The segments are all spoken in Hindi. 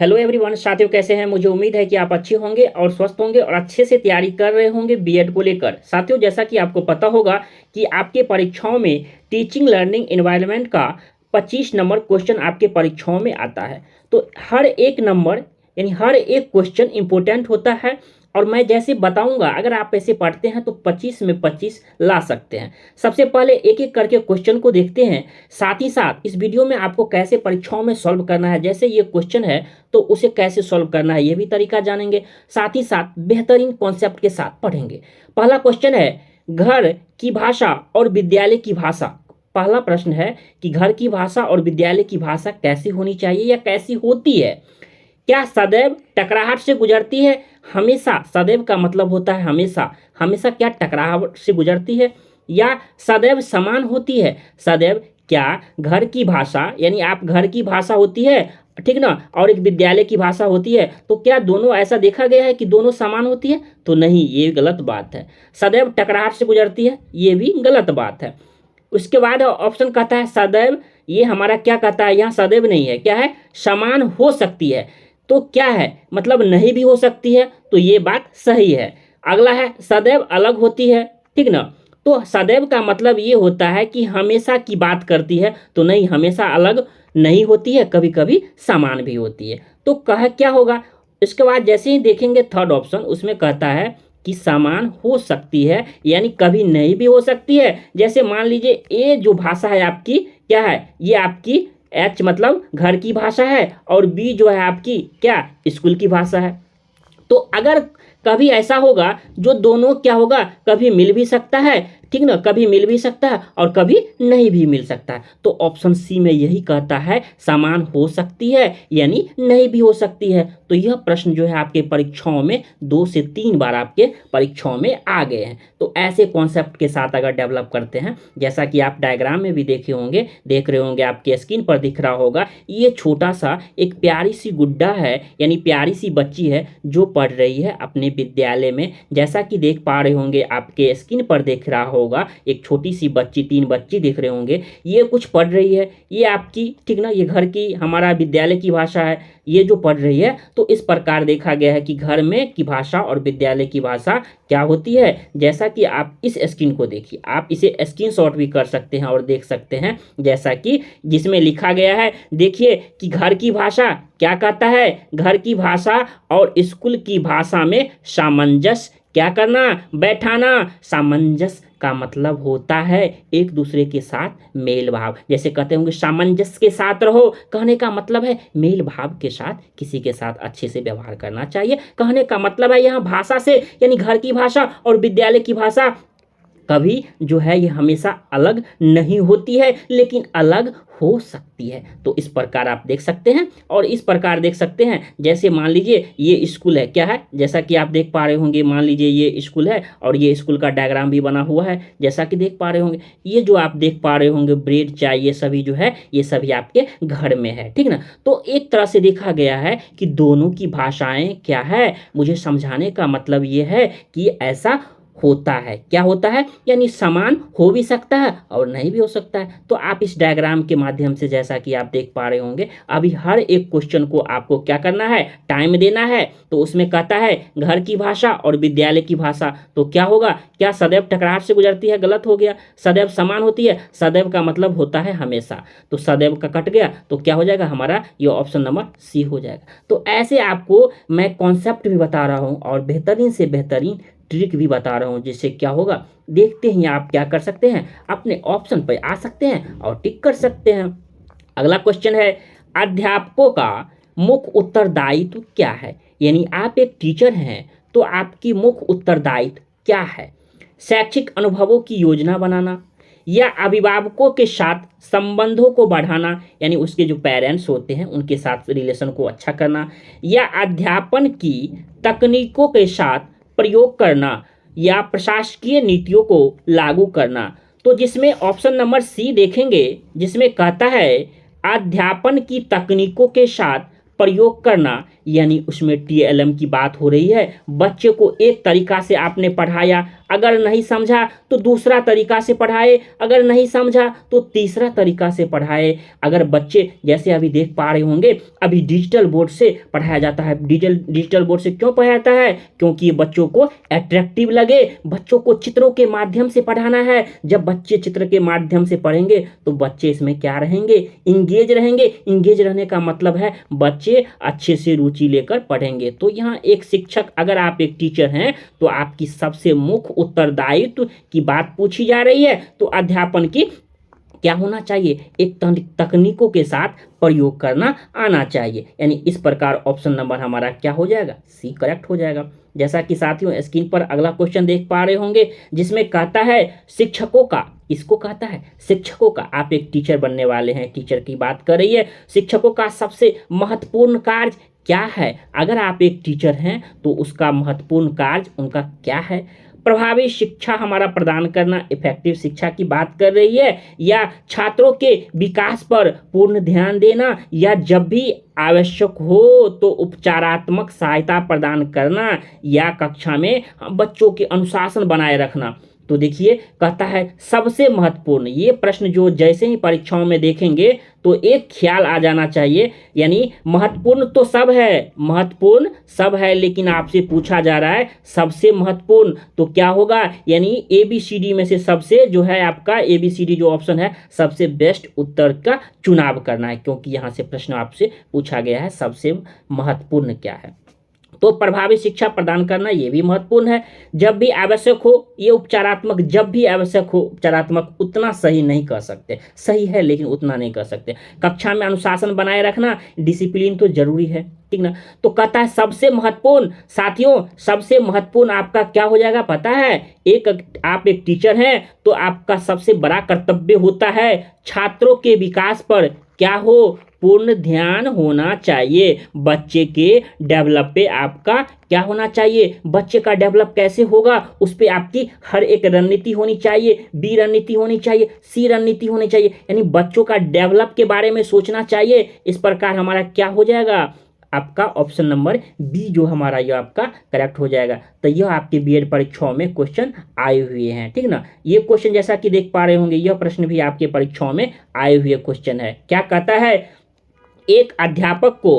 हेलो एवरीवन, साथियों कैसे हैं। मुझे उम्मीद है कि आप अच्छे होंगे और स्वस्थ होंगे और अच्छे से तैयारी कर रहे होंगे बीएड को लेकर। साथियों, जैसा कि आपको पता होगा कि आपके परीक्षाओं में टीचिंग लर्निंग एनवायरनमेंट का 25 नंबर क्वेश्चन आपके परीक्षाओं में आता है। तो हर एक नंबर यानी हर एक क्वेश्चन इंपॉर्टेंट होता है और मैं जैसे बताऊंगा अगर आप ऐसे पढ़ते हैं तो 25 में 25 ला सकते हैं। सबसे पहले एक एक करके क्वेश्चन को देखते हैं, साथ ही साथ इस वीडियो में आपको कैसे परीक्षाओं में सॉल्व करना है, जैसे ये क्वेश्चन है तो उसे कैसे सॉल्व करना है ये भी तरीका जानेंगे। साथ ही साथ बेहतरीन कॉन्सेप्ट के साथ पढ़ेंगे। पहला क्वेश्चन है, घर की भाषा और विद्यालय की भाषा। पहला प्रश्न है कि घर की भाषा और विद्यालय की भाषा कैसी होनी चाहिए या कैसी होती है। क्या सदैव टकराहट से गुजरती है? हमेशा, सदैव का मतलब होता है हमेशा। हमेशा क्या टकराहट से गुजरती है? या सदैव समान होती है? सदैव क्या घर की भाषा यानी आप घर की भाषा होती है, ठीक ना, और एक विद्यालय की भाषा होती है, तो क्या दोनों ऐसा देखा गया है कि दोनों समान होती है? तो नहीं, ये गलत बात है। सदैव टकराहट से गुजरती है, ये भी गलत बात है। उसके बाद ऑप्शन कहता है सदैव, ये हमारा क्या कहता है, यहाँ सदैव नहीं है, क्या है, समान हो सकती है। तो क्या है, मतलब नहीं भी हो सकती है, तो ये बात सही है। अगला है सदैव अलग होती है, ठीक ना। तो सदैव का मतलब ये होता है कि हमेशा की बात करती है, तो नहीं, हमेशा अलग नहीं होती है, कभी कभी समान भी होती है। तो कह क्या होगा। इसके बाद जैसे ही देखेंगे थर्ड ऑप्शन, उसमें कहता है कि समान हो सकती है, यानी कभी नहीं भी हो सकती है। जैसे मान लीजिए ए जो भाषा है आपकी, क्या है, ये आपकी एच मतलब घर की भाषा है और बी जो है आपकी क्या, स्कूल की भाषा है। तो अगर कभी ऐसा होगा जो दोनों क्या होगा, कभी मिल भी सकता है, ठीक ना, कभी मिल भी सकता है और कभी नहीं भी मिल सकता है। तो ऑप्शन सी में यही कहता है समान हो सकती है यानी नहीं भी हो सकती है। तो यह प्रश्न जो है आपके परीक्षाओं में 2 से 3 बार आपके परीक्षाओं में आ गए हैं। तो ऐसे कॉन्सेप्ट के साथ अगर डेवलप करते हैं, जैसा कि आप डायग्राम में भी देख रहे होंगे आपके स्क्रीन पर दिख रहा होगा, ये छोटा सा एक प्यारी सी गुड्डा है यानी प्यारी सी बच्ची है जो पढ़ रही है अपने विद्यालय में। जैसा कि देख पा रहे होंगे आपके स्क्रीन पर देख रहा होगा, एक छोटी सी बच्ची, 3 बच्ची दिख रहे होंगे, ये कुछ पढ़ रही है, ये आपकी, ठीक ना, ये घर की हमारा विद्यालय की भाषा है, ये जो पढ़ रही है। तो इस प्रकार देखा गया है कि घर में की भाषा और विद्यालय की भाषा क्या होती है। जैसा कि आप इस स्क्रीन को देखिए, आप इसे स्क्रीनशॉट भी कर सकते हैं और देख सकते हैं, जैसा कि जिसमें लिखा गया है, देखिए कि घर की भाषा क्या कहता है, घर की भाषा और स्कूल की भाषा में सामंजस्य क्या करना, बैठाना। सामंजस्य का मतलब होता है एक दूसरे के साथ मेल भाव। जैसे कहते होंगे सामंजस्य के साथ रहो, कहने का मतलब है मेल भाव के साथ किसी के साथ अच्छे से व्यवहार करना चाहिए। कहने का मतलब है यहाँ भाषा से यानी घर की भाषा और विद्यालय की भाषा कभी जो है ये हमेशा अलग नहीं होती है, लेकिन अलग हो सकती है। तो इस प्रकार आप देख सकते हैं और इस प्रकार देख सकते हैं। जैसे मान लीजिए ये स्कूल है, क्या है, जैसा कि आप देख पा रहे होंगे, मान लीजिए ये स्कूल है और ये स्कूल का डायग्राम भी बना हुआ है, जैसा कि देख पा रहे होंगे। ये जो आप देख पा रहे होंगे ब्रेड, चाय, ये सभी जो है ये सभी आपके घर में है, ठीक ना। तो एक तरह से देखा गया है कि दोनों की भाषाएं क्या है, मुझे समझाने का मतलब ये है कि ऐसा होता है, क्या होता है, यानी समान हो भी सकता है और नहीं भी हो सकता है। तो आप इस डायग्राम के माध्यम से, जैसा कि आप देख पा रहे होंगे, अभी हर एक क्वेश्चन को आपको क्या करना है, टाइम देना है। तो उसमें कहता है घर की भाषा और विद्यालय की भाषा, तो क्या होगा, क्या सदैव टकराहट से गुजरती है, गलत हो गया। सदैव समान होती है, सदैव का मतलब होता है हमेशा, तो सदैव का कट गया, तो क्या हो जाएगा हमारा, ये ऑप्शन नंबर सी हो जाएगा। तो ऐसे आपको मैं कॉन्सेप्ट भी बता रहा हूँ और बेहतरीन से बेहतरीन ट्रिक भी बता रहा हूं, जिससे क्या होगा, देखते ही आप क्या कर सकते हैं, अपने ऑप्शन पर आ सकते हैं और टिक कर सकते हैं। अगला क्वेश्चन है, अध्यापकों का मुख्य उत्तरदायित्व क्या है। यानी आप एक टीचर हैं तो आपकी मुख्य उत्तरदायित्व क्या है। शैक्षिक अनुभवों की योजना बनाना, या अभिभावकों के साथ संबंधों को बढ़ाना, यानी उसके जो पेरेंट्स होते हैं उनके साथ रिलेशन को अच्छा करना, या अध्यापन की तकनीकों के साथ प्रयोग करना, या प्रशासकीय नीतियों को लागू करना। तो जिसमें ऑप्शन नंबर सी देखेंगे, जिसमें कहता है अध्यापन की तकनीकों के साथ प्रयोग करना, यानी उसमें टीएलएम की बात हो रही है। बच्चे को एक तरीका से आपने पढ़ाया, अगर नहीं समझा तो दूसरा तरीका से पढ़ाए, अगर नहीं समझा तो तीसरा तरीका से पढ़ाए। अगर बच्चे जैसे अभी देख पा रहे होंगे, अभी डिजिटल बोर्ड से पढ़ाया जाता है। डिजिटल बोर्ड से क्यों पढ़ाया जाता है? क्योंकि ये बच्चों को अट्रैक्टिव लगे, बच्चों को चित्रों के माध्यम से पढ़ाना है। जब बच्चे चित्र के माध्यम से पढ़ेंगे तो बच्चे इसमें क्या रहेंगे? इंगेज रहेंगे। इंगेज रहने का मतलब है बच्चे अच्छे से रुचि लेकर पढ़ेंगे। तो यहाँ एक शिक्षक, अगर आप एक टीचर हैं तो आपकी सबसे मुख्य उत्तरदायित्व की बात पूछी जा रही है, तो अध्यापन की क्या होना चाहिए? एक तकनीकों के साथ प्रयोग करना आना चाहिए। यानी इस प्रकार ऑप्शन नंबर हमारा क्या हो जाएगा? सी करेक्ट हो जाएगा। जैसा कि साथियों स्क्रीन पर अगला क्वेश्चन देख पा रहे होंगे, जिसमें कहता है शिक्षकों का, इसको कहता है शिक्षकों का, आप एक टीचर बनने वाले हैं, टीचर की बात कर रही है, शिक्षकों का सबसे महत्वपूर्ण कार्य क्या है? अगर आप एक टीचर हैं तो उसका महत्वपूर्ण कार्य उनका क्या है? प्रभावी शिक्षा हमारा प्रदान करना, इफेक्टिव शिक्षा की बात कर रही है, या छात्रों के विकास पर पूर्ण ध्यान देना, या जब भी आवश्यक हो तो उपचारात्मक सहायता प्रदान करना, या कक्षा में बच्चों के अनुशासन बनाए रखना। तो देखिए कहता है सबसे महत्वपूर्ण। ये प्रश्न जो जैसे ही परीक्षाओं में देखेंगे तो एक ख्याल आ जाना चाहिए, यानी महत्वपूर्ण तो सब है, महत्वपूर्ण सब है, लेकिन आपसे पूछा जा रहा है सबसे महत्वपूर्ण, तो क्या होगा? यानी ABCD में से सबसे जो है आपका ABCD जो ऑप्शन है, सबसे बेस्ट उत्तर का चुनाव करना है, क्योंकि यहाँ से प्रश्न आपसे पूछा गया है सबसे महत्वपूर्ण क्या है। तो प्रभावी शिक्षा प्रदान करना ये भी महत्वपूर्ण है। जब भी आवश्यक हो, ये उपचारात्मक, जब भी आवश्यक हो उपचारात्मक, उतना सही नहीं कर सकते, सही है लेकिन उतना नहीं कर सकते। कक्षा में अनुशासन बनाए रखना, डिसिप्लिन तो जरूरी है, ठीक ना। तो कहता है सबसे महत्वपूर्ण। साथियों सबसे महत्वपूर्ण आपका क्या हो जाएगा पता है? आप एक टीचर हैं तो आपका सबसे बड़ा कर्तव्य होता है छात्रों के विकास पर क्या हो? पूर्ण ध्यान होना चाहिए। बच्चे के डेवलप पे आपका क्या होना चाहिए? बच्चे का डेवलप कैसे होगा उस पर आपकी हर एक रणनीति होनी चाहिए। बी रणनीति होनी चाहिए, सी रणनीति होनी चाहिए, यानी बच्चों का डेवलप के बारे में सोचना चाहिए। इस प्रकार हमारा क्या हो जाएगा? आपका ऑप्शन नंबर बी जो हमारा यह आपका करेक्ट हो जाएगा। तो यह आपके बीएड परीक्षाओं में क्वेश्चन आए हुए हैं, ठीक ना। ये क्वेश्चन जैसा कि देख पा रहे होंगे, यह प्रश्न भी आपके परीक्षाओं में आए हुए क्वेश्चन है। क्या कहता है? एक अध्यापक को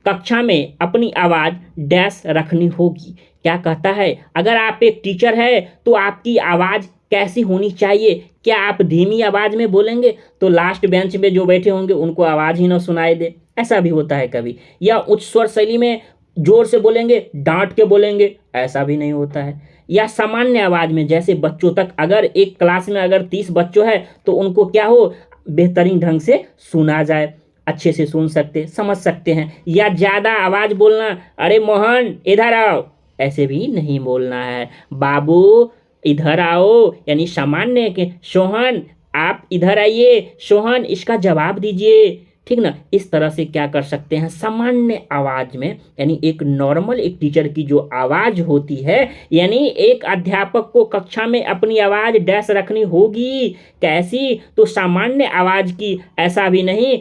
कक्षा में अपनी आवाज डैश रखनी होगी। क्या कहता है? अगर आप एक टीचर है तो आपकी आवाज कैसी होनी चाहिए? क्या आप धीमी आवाज में बोलेंगे तो लास्ट बेंच में जो बैठे होंगे उनको आवाज ही ना सुनाई दे? ऐसा भी होता है कभी। या उच्च स्वर शैली में जोर से बोलेंगे, डांट के बोलेंगे? ऐसा भी नहीं होता है। या सामान्य आवाज में, जैसे बच्चों तक, अगर एक क्लास में अगर 30 बच्चों हैं तो उनको क्या हो? बेहतरीन ढंग से सुना जाए, अच्छे से सुन सकते, समझ सकते हैं। या ज़्यादा आवाज़ बोलना, अरे मोहन इधर आओ, ऐसे भी नहीं बोलना है। बाबू इधर आओ, यानी सामान्य के सोहन आप इधर आइए, सोहन इसका जवाब दीजिए, ठीक ना। इस तरह से क्या कर सकते हैं? सामान्य आवाज़ में, यानी एक नॉर्मल एक टीचर की जो आवाज़ होती है, यानी एक अध्यापक को कक्षा में अपनी आवाज़ डैश रखनी होगी। कैसी? तो सामान्य आवाज़ की। ऐसा भी नहीं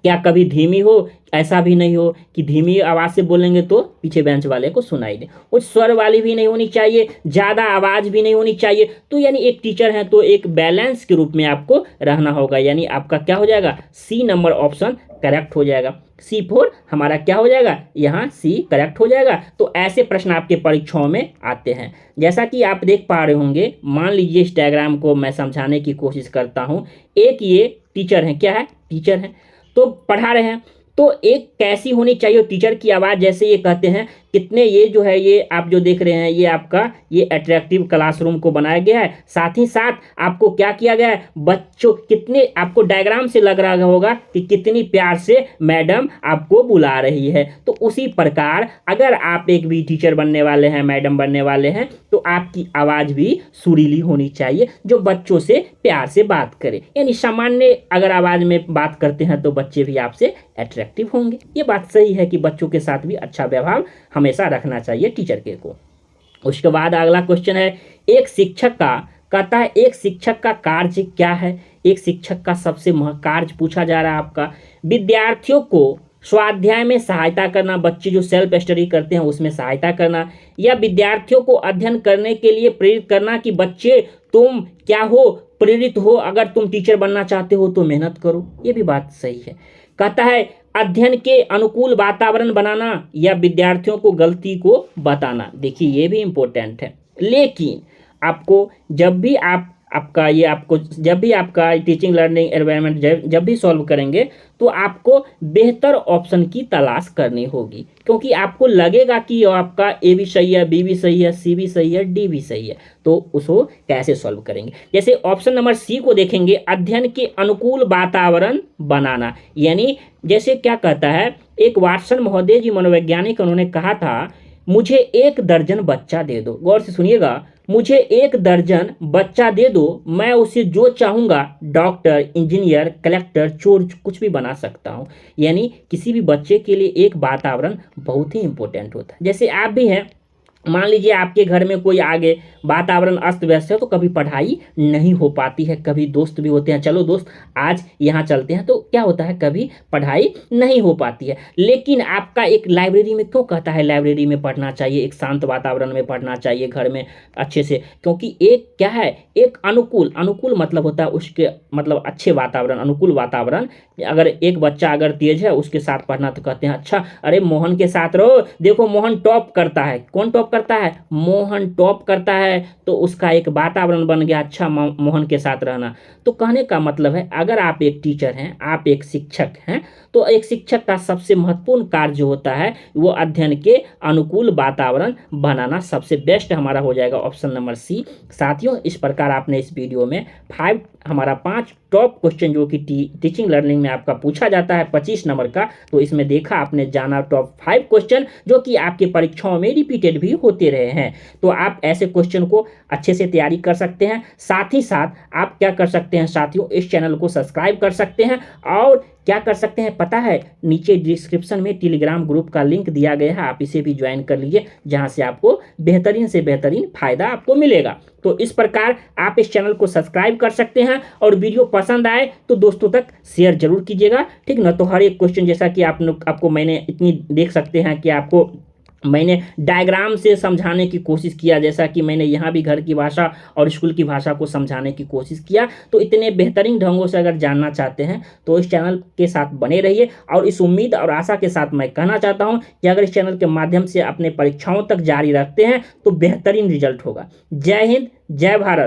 क्या कभी धीमी हो, ऐसा भी नहीं हो कि धीमी आवाज़ से बोलेंगे तो पीछे बेंच वाले को सुनाई दे। उच्च स्वर वाली भी नहीं होनी चाहिए, ज़्यादा आवाज़ भी नहीं होनी चाहिए। तो यानी एक टीचर है तो एक बैलेंस के रूप में आपको रहना होगा। यानी आपका क्या हो जाएगा? सी नंबर ऑप्शन करेक्ट हो जाएगा। C4 हमारा क्या हो जाएगा? यहाँ सी करेक्ट हो जाएगा। तो ऐसे प्रश्न आपके परीक्षाओं में आते हैं। जैसा कि आप देख पा रहे होंगे, मान लीजिए इस डायग्राम को मैं समझाने की कोशिश करता हूँ। एक ये टीचर है, क्या है? टीचर है, तो पढ़ा रहे हैं। तो एक कैसी होनी चाहिए टीचर की आवाज़? जैसे ये कहते हैं कितने, ये जो है ये आप जो देख रहे हैं ये आपका ये अट्रैक्टिव क्लासरूम को बनाया गया है। साथ ही साथ आपको क्या किया गया है? बच्चों कितने, आपको डायग्राम से लग रहा होगा कि कितनी प्यार से मैडम आपको बुला रही है। तो उसी प्रकार अगर आप एक भी टीचर बनने वाले हैं, मैडम बनने वाले हैं, तो आपकी आवाज़ भी सुरीली होनी चाहिए, जो बच्चों से प्यार से बात करे। यानी सामान्य अगर आवाज़ में बात करते हैं तो बच्चे भी आपसे अट्रैक्टिव होंगे। ये बात सही है कि बच्चों के साथ भी अच्छा व्यवहार हमेशा रखना चाहिए टीचर के को। उसके बाद अगला क्वेश्चन है, एक शिक्षक का, कहता है एक शिक्षक का कार्य क्या है? एक शिक्षक का सबसे कार्य पूछा जा रहा है आपका। विद्यार्थियों को स्वाध्याय में सहायता करना, बच्चे जो सेल्फ स्टडी करते हैं उसमें सहायता करना, या विद्यार्थियों को अध्ययन करने के लिए प्रेरित करना कि बच्चे तुम क्या हो, प्रेरित हो, अगर तुम टीचर बनना चाहते हो तो मेहनत करो। ये भी बात सही है। कहता है अध्ययन के अनुकूल वातावरण बनाना या विद्यार्थियों को गलती को बताना। देखिए ये भी इम्पोर्टेंट है। लेकिन आपको जब भी जब भी आपका टीचिंग लर्निंग एनवायरनमेंट जब भी सॉल्व करेंगे तो आपको बेहतर ऑप्शन की तलाश करनी होगी, क्योंकि आपको लगेगा कि आपका ए भी सही है, बी भी सही है, सी भी सही है, डी भी सही है, तो उसको कैसे सॉल्व करेंगे। जैसे ऑप्शन नंबर सी को देखेंगे, अध्ययन के अनुकूल वातावरण बनाना। यानी जैसे क्या कहता है, एक वाटसन महोदय जी मनोवैज्ञानिक, उन्होंने कहा था मुझे 1 दर्जन बच्चा दे दो। गौर से सुनिएगा, मुझे 1 दर्जन बच्चा दे दो, मैं उसे जो चाहूँगा डॉक्टर, इंजीनियर, कलेक्टर, चोर, कुछ भी बना सकता हूँ। यानी किसी भी बच्चे के लिए एक वातावरण बहुत ही इंपॉर्टेंट होता है। जैसे आप भी हैं, मान लीजिए आपके घर में कोई आगे वातावरण अस्त व्यस्त है तो कभी पढ़ाई नहीं हो पाती है, कभी दोस्त भी होते हैं, चलो दोस्त आज यहाँ चलते हैं, तो क्या होता है कभी पढ़ाई नहीं हो पाती है। लेकिन आपका एक लाइब्रेरी में क्यों कहता है लाइब्रेरी में पढ़ना चाहिए, एक शांत वातावरण में पढ़ना चाहिए घर में अच्छे से, क्योंकि एक क्या है, एक अनुकूल मतलब होता है उसके मतलब अच्छे वातावरण, अनुकूल वातावरण। अगर एक बच्चा अगर तेज है उसके साथ पढ़ना तो कहते हैं अच्छा अरे मोहन के साथ रहो, देखो मोहन टॉप करता है। कौन टॉप करता है? मोहन टॉप करता है, तो उसका एक वातावरण बन गया अच्छा मोहन के साथ रहना। तो कहने का मतलब है अगर आप एक टीचर हैं, आप एक शिक्षक हैं, तो एक शिक्षक का सबसे महत्वपूर्ण कार्य जो होता है वो अध्ययन के अनुकूल वातावरण बनाना। सबसे बेस्ट हमारा हो जाएगा ऑप्शन नंबर सी। साथियों, इस प्रकार आपने इस वीडियो में 5 टॉप क्वेश्चन जो कि टीचिंग लर्निंग में आपका पूछा जाता है 25 नंबर का, तो इसमें देखा आपने जाना टॉप 5 क्वेश्चन जो कि आपके परीक्षाओं में रिपीटेड भी होते रहे हैं। तो आप ऐसे क्वेश्चन को अच्छे से तैयारी कर सकते हैं। साथ ही साथ आप क्या कर सकते हैं साथियों, इस चैनल को सब्सक्राइब कर सकते हैं और क्या कर सकते हैं पता है, नीचे डिस्क्रिप्शन में टेलीग्राम ग्रुप का लिंक दिया गया है, आप इसे भी ज्वाइन कर लीजिए, जहां से आपको बेहतरीन से बेहतरीन फायदा आपको मिलेगा। तो इस प्रकार आप इस चैनल को सब्सक्राइब कर सकते हैं और वीडियो पसंद आए तो दोस्तों तक शेयर जरूर कीजिएगा, ठीक ना। तो हर एक क्वेश्चन जैसा कि आपको मैंने इतनी देख सकते हैं कि आपको मैंने डायग्राम से समझाने की कोशिश किया, जैसा कि मैंने यहाँ भी घर की भाषा और स्कूल की भाषा को समझाने की कोशिश किया। तो इतने बेहतरीन ढंगों से अगर जानना चाहते हैं तो इस चैनल के साथ बने रहिए। और इस उम्मीद और आशा के साथ मैं कहना चाहता हूँ कि अगर इस चैनल के माध्यम से अपने परीक्षाओं तक जारी रखते हैं तो बेहतरीन रिजल्ट होगा। जय हिंद, जय भारत।